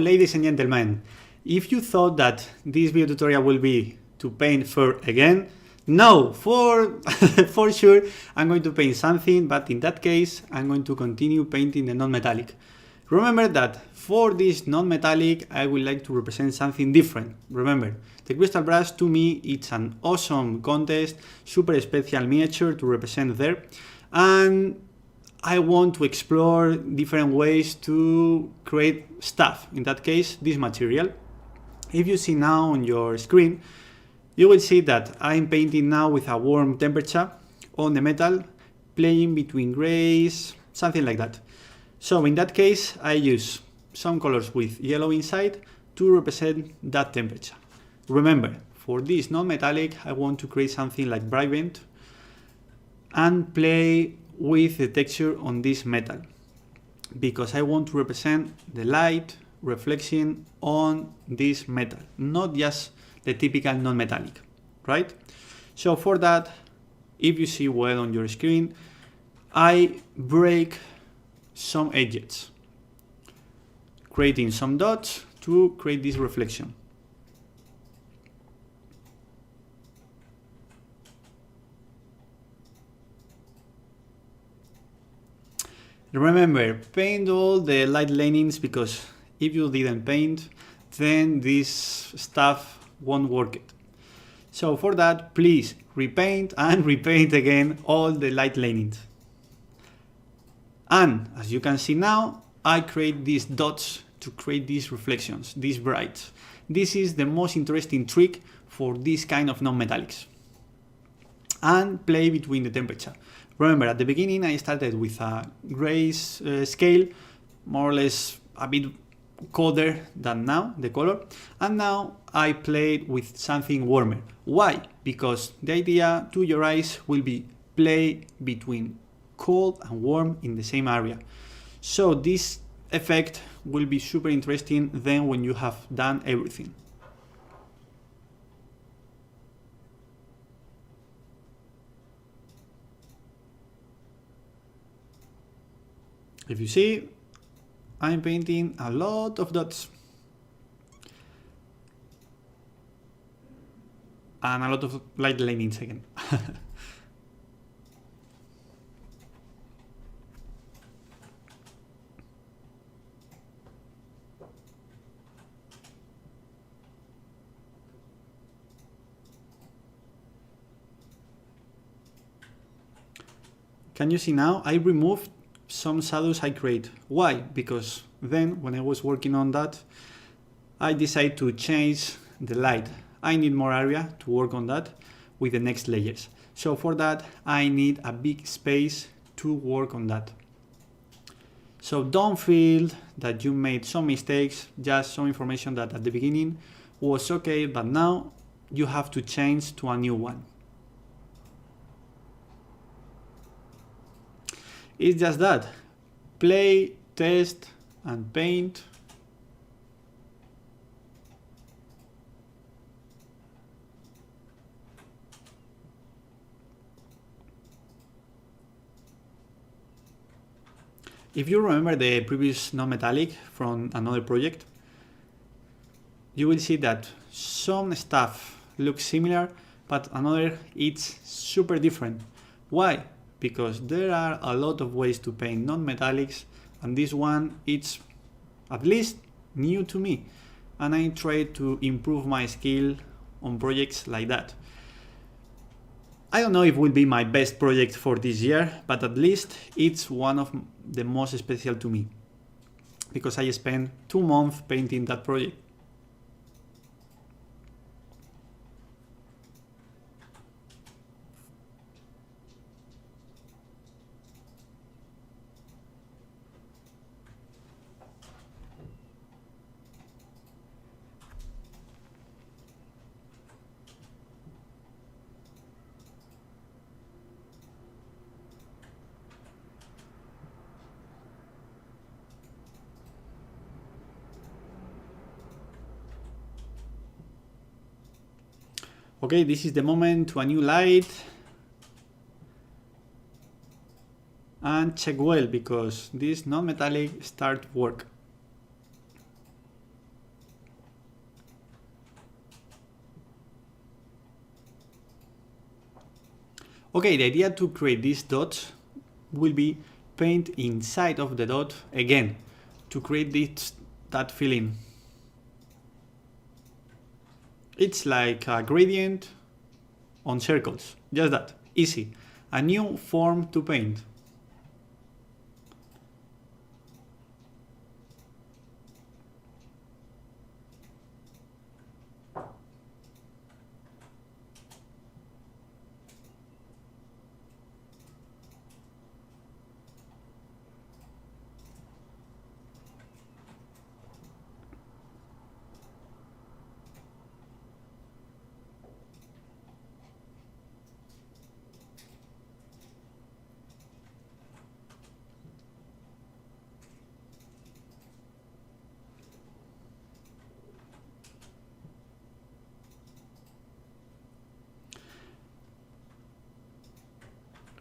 ladies and gentlemen, if you thought that this video tutorial will be to paint fur again, no, for sure I'm going to paint something, but in that case I'm going to continue painting the non-metallic. Remember that for this non-metallic I would like to represent something different. Remember, the crystal brush to me it's an awesome contest, super special miniature to represent there, and I want to explore different ways to create stuff, in that case this material. If you see now on your screen, you will see that I'm painting now with a warm temperature on the metal, playing between grays, something like that. So in that case I use some colors with yellow inside to represent that temperature. Remember, for this non-metallic I want to create something like bright and play with the texture on this metal, because I want to represent the light reflection on this metal, not just the typical non-metallic, right? So for that, if you see well on your screen, I break some edges, creating some dots to create this reflection. Remember, paint all the light lanings, because if you didn't paint, then this stuff won't work it. So for that, please repaint and repaint again all the light lanings. And as you can see now, I create these dots to create these reflections, these brights. This is the most interesting trick for this kind of non-metallics. And play between the temperature. Remember, at the beginning I started with a gray scale, more or less a bit colder than now, the color, and now I played with something warmer. Why? Because the idea to your eyes will be play between cold and warm in the same area. So this effect will be super interesting then when you have done everything. If you see, I'm painting a lot of dots and a lot of light lanings again. Can you see now? I removed some shadows I create. Why? Because then when I was working on that, I decided to change the light. I need more area to work on that with the next layers. So for that, I need a big space to work on that. So don't feel that you made some mistakes, just some information that at the beginning was okay, but now you have to change to a new one. It's just that. Play, test, and paint. If you remember the previous non-metallic from another project, you will see that some stuff looks similar, but another it's super different. Why? Because there are a lot of ways to paint non-metallics, and this one it's at least new to me, and I try to improve my skill on projects like that. I don't know if it will be my best project for this year, but at least it's one of the most special to me, because I spent 2 months painting that project. Okay, this is the moment to a new light. And check well, because this non-metallic start work. Okay, the idea to create these dots will be paint inside of the dot again to create that feeling. It's like a gradient on circles, just that, easy. A new form to paint.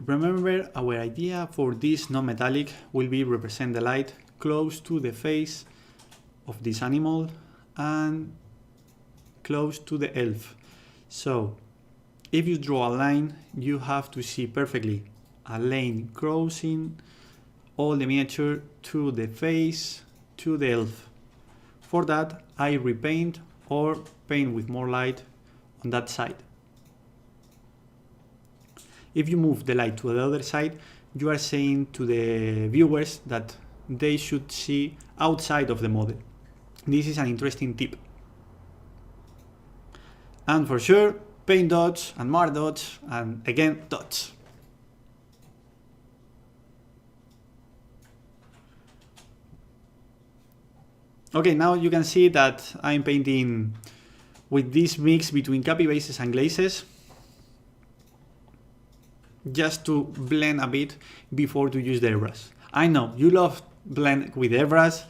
Remember, our idea for this non-metallic will be represent the light close to the face of this animal and close to the elf. So if you draw a line, you have to see perfectly a lane crossing all the miniature to the face to the elf. For that, I repaint or paint with more light on that side. If you move the light to the other side, you are saying to the viewers that they should see outside of the model. This is an interesting tip. And for sure, paint dots and more dots and again dots. Okay, now you can see that I'm painting with this mix between capibases and glazes, just to blend a bit before to use the airbrush. I know you love blend with airbrush,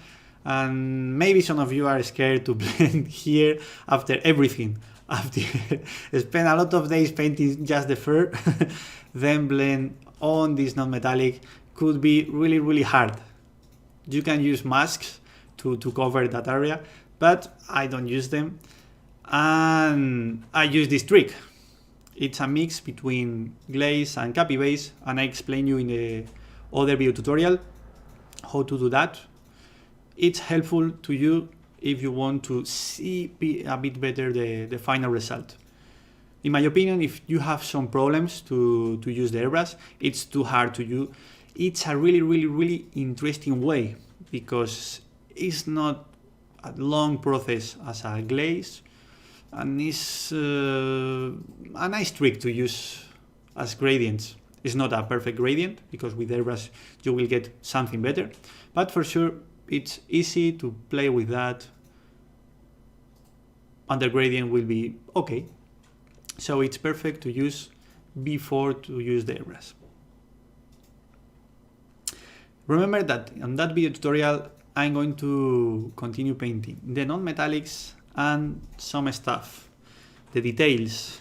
and maybe some of you are scared to blend here after everything. After spend a lot of days painting just the fur, then blend on this non-metallic could be really hard. You can use masks to cover that area, but I don't use them, and I use this trick. It's a mix between glaze and capibase, and I explain you in the other video tutorial how to do that. It's helpful to you if you want to see a bit better the final result. In my opinion, if you have some problems to use the airbrush, it's too hard to use. It's a really interesting way, because it's not a long process as a glaze, and it's a nice trick to use as gradients. It's not a perfect gradient, because with airbrush you will get something better, but for sure it's easy to play with that, and the gradient will be okay. So it's perfect to use before to use the airbrush. Remember that on that video tutorial I'm going to continue painting the non-metallics and some stuff, the details.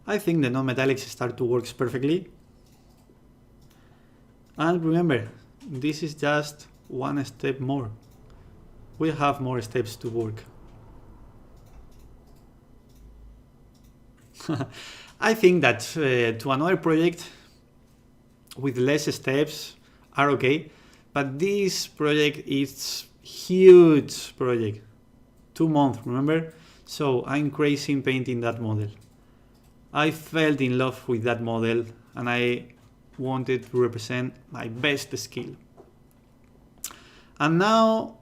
I think the non-metallics start to work perfectly. And remember, this is just one step more. We have more steps to work. I think that to another project with less steps are okay, but this project is huge project, 2 months, remember? So I'm crazy in painting that model. I fell in love with that model, and I wanted to represent my best skill. And now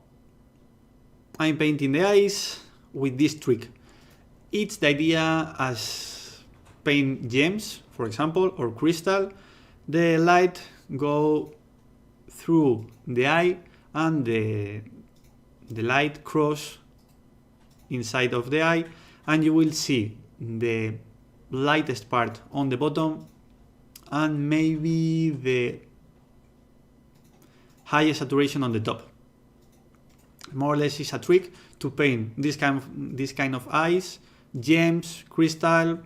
I'm painting the eyes with this trick. It's the idea as paint gems, for example, or crystal. The light go through the eye, and the light cross inside of the eye, and you will see the lightest part on the bottom and maybe the highest saturation on the top. More or less is a trick to paint this kind of eyes, gems, crystal,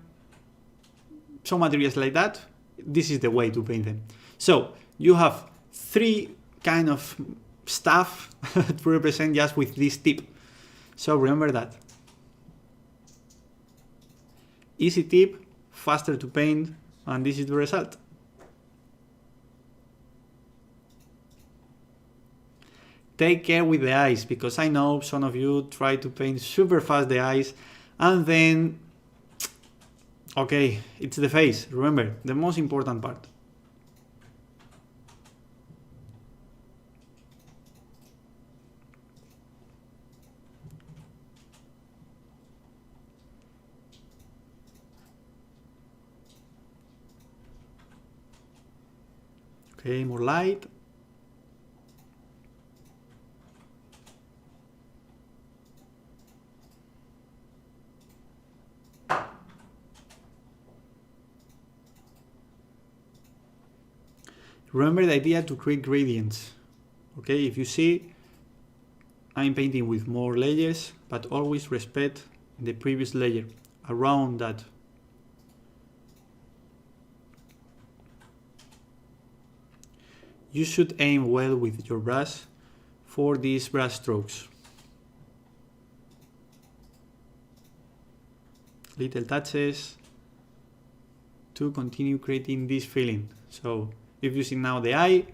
some materials like that. This is the way to paint them. So you have 3 kind of stuff to represent just with this tip. So remember that. Easy tip, faster to paint, and this is the result. Take care with the eyes, because I know some of you try to paint super fast the eyes, and then, okay, it's the face. Remember, the most important part. Okay, more light. Remember the idea to create gradients. Okay, if you see, I'm painting with more layers, but always respect the previous layer around that. You should aim well with your brush for these brush strokes. Little touches to continue creating this feeling. So if you see now the eye,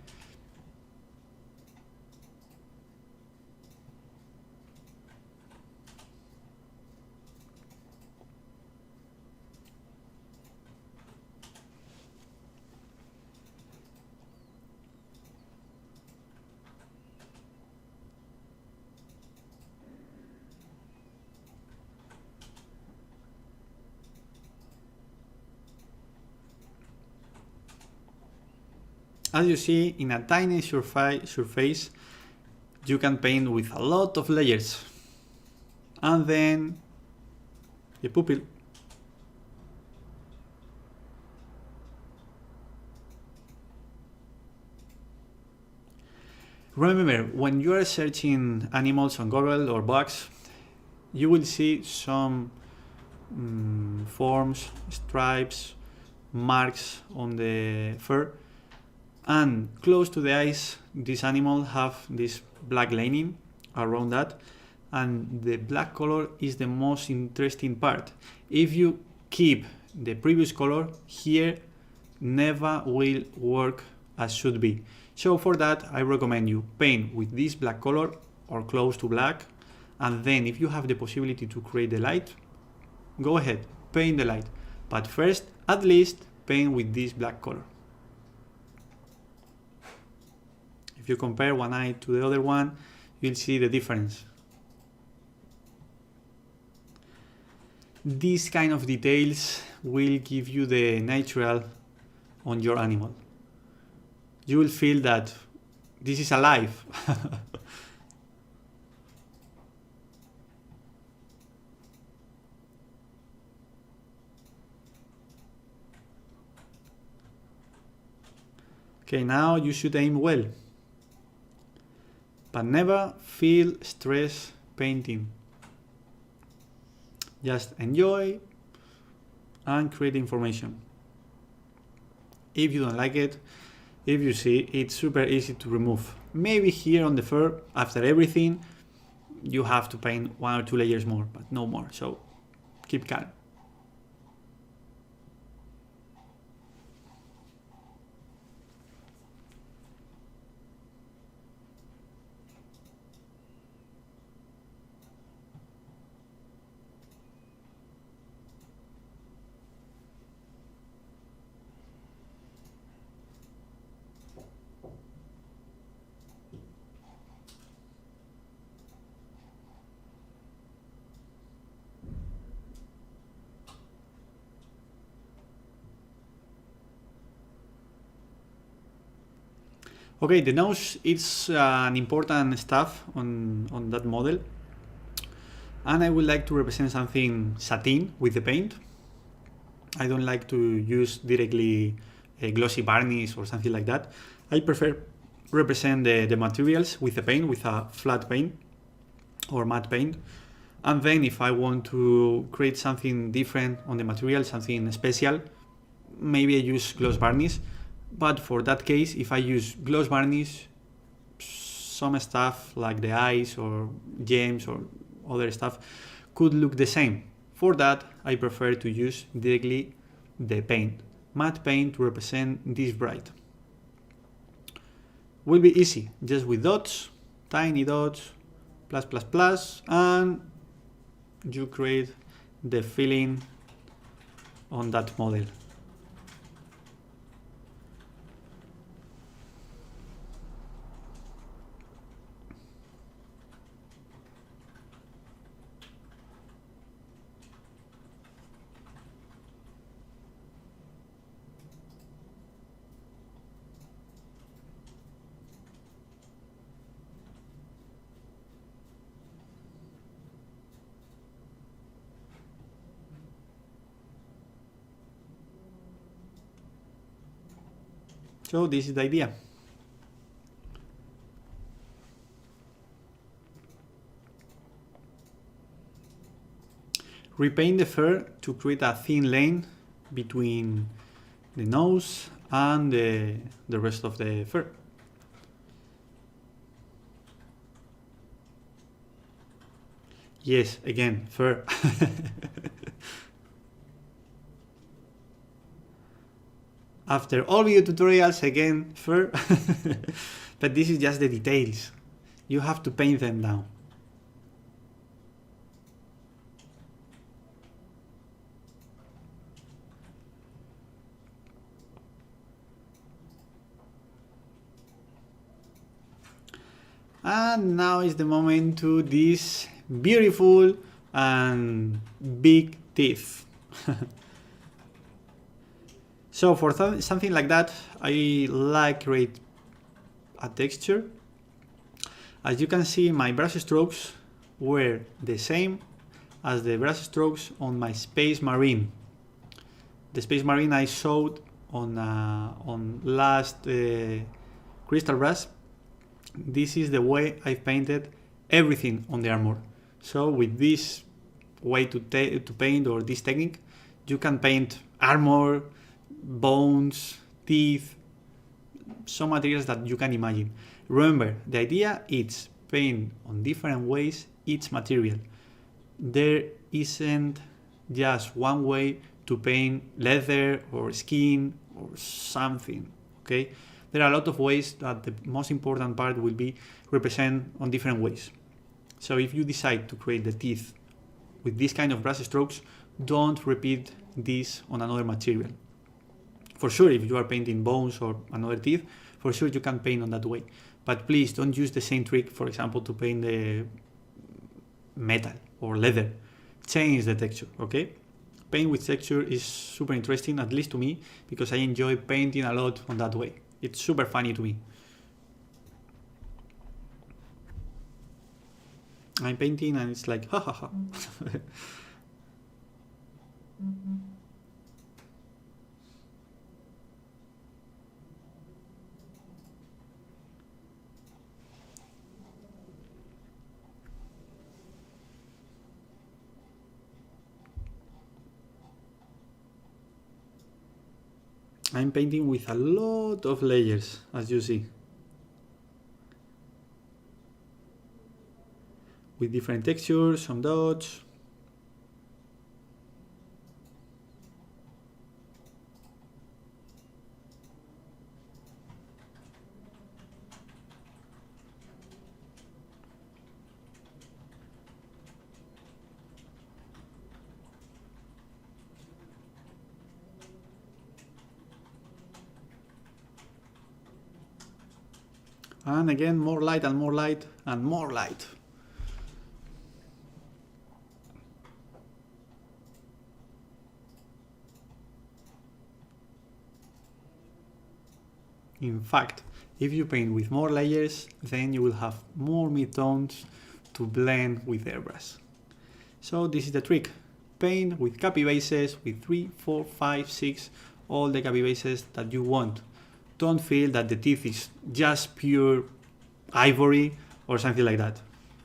as you see, in a tiny surface, you can paint with a lot of layers. And then the pupil. Remember, when you are searching animals on Google or bugs, you will see some forms, stripes, marks on the fur. And close to the eyes, this animal have this black lining around that, and the black color is the most interesting part. If you keep the previous color, here never will work as should be. So for that, I recommend you paint with this black color or close to black, and then if you have the possibility to create the light, go ahead, paint the light. But first, at least, paint with this black color. If you compare one eye to the other one, you'll see the difference. These kind of details will give you the natural on your animal. You will feel that this is alive. Okay, now you should aim well. But never feel stress painting. Just enjoy and create information. If you don't like it, if you see, it's super easy to remove. Maybe here on the fur, after everything, you have to paint 1 or 2 layers more, but no more. So keep calm. Okay, the nose is an important stuff on that model. And I would like to represent something satin with the paint. I don't like to use directly a glossy varnish or something like that. I prefer represent the materials with the paint, with a flat paint or matte paint. And then if I want to create something different on the material, something special, maybe I use gloss varnish. But for that case, if I use gloss varnish, some stuff like the eyes or gems or other stuff could look the same. For that, I prefer to use directly the paint, matte paint, to represent this bright. Will be easy, just with dots, tiny dots, plus plus plus, and you create the feeling on that model. So this is the idea. Repaint the fur to create a thin line between the nose and the rest of the fur. Yes, again, fur. After all video tutorials, again, fur. But this is just the details. You have to paint them down. And now is the moment to these beautiful and big teeth. So for something like that, I like create a texture. As you can see, my brush strokes were the same as the brush strokes on my Space Marine. The Space Marine I showed on last crystal brush. This is the way I painted everything on the armor. So with this way to paint, or this technique, you can paint armor, bones, teeth, some materials that you can imagine. Remember, the idea is paint on different ways each material. There isn't just one way to paint leather or skin or something, okay? There are a lot of ways that the most important part will be represent on different ways. So if you decide to create the teeth with this kind of brush strokes, don't repeat this on another material. For sure, if you are painting bones or another teeth, for sure you can paint on that way. But please don't use the same trick, for example, to paint the metal or leather. Change the texture, okay? Paint with texture is super interesting, at least to me, because I enjoy painting a lot on that way. It's super funny to me. I'm painting and it's like, ha ha ha. I'm painting with a lot of layers, as you see, with different textures, some dots. And again, more light and more light and more light. In fact, if you paint with more layers, then you will have more midtones to blend with airbrush. So this is the trick. Paint with capibases, with 3, 4, 5, 6, all the capibases that you want. Don't feel that the teeth is just pure ivory or something like that.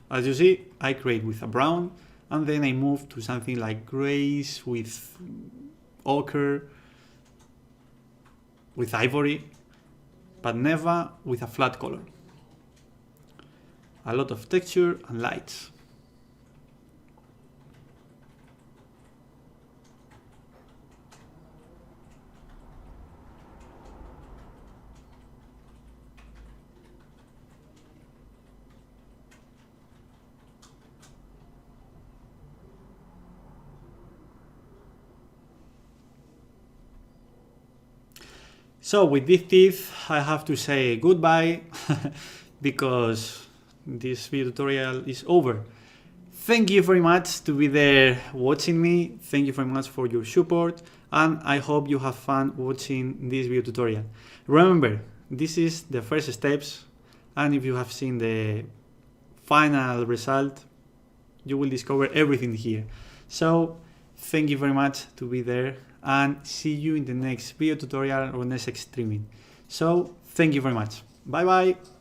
As you see, I create with a brown, and then I move to something like grays with ochre, with ivory, but never with a flat color. a lot of texture and lights. So with this tip, I have to say goodbye because this video tutorial is over. Thank you very much to be there watching me. Thank you very much for your support, and I hope you have fun watching this video tutorial. Remember, this is the first steps, and if you have seen the final result, you will discover everything here. So thank you very much to be there, and see you in the next video tutorial or next streaming. So thank you very much. Bye bye.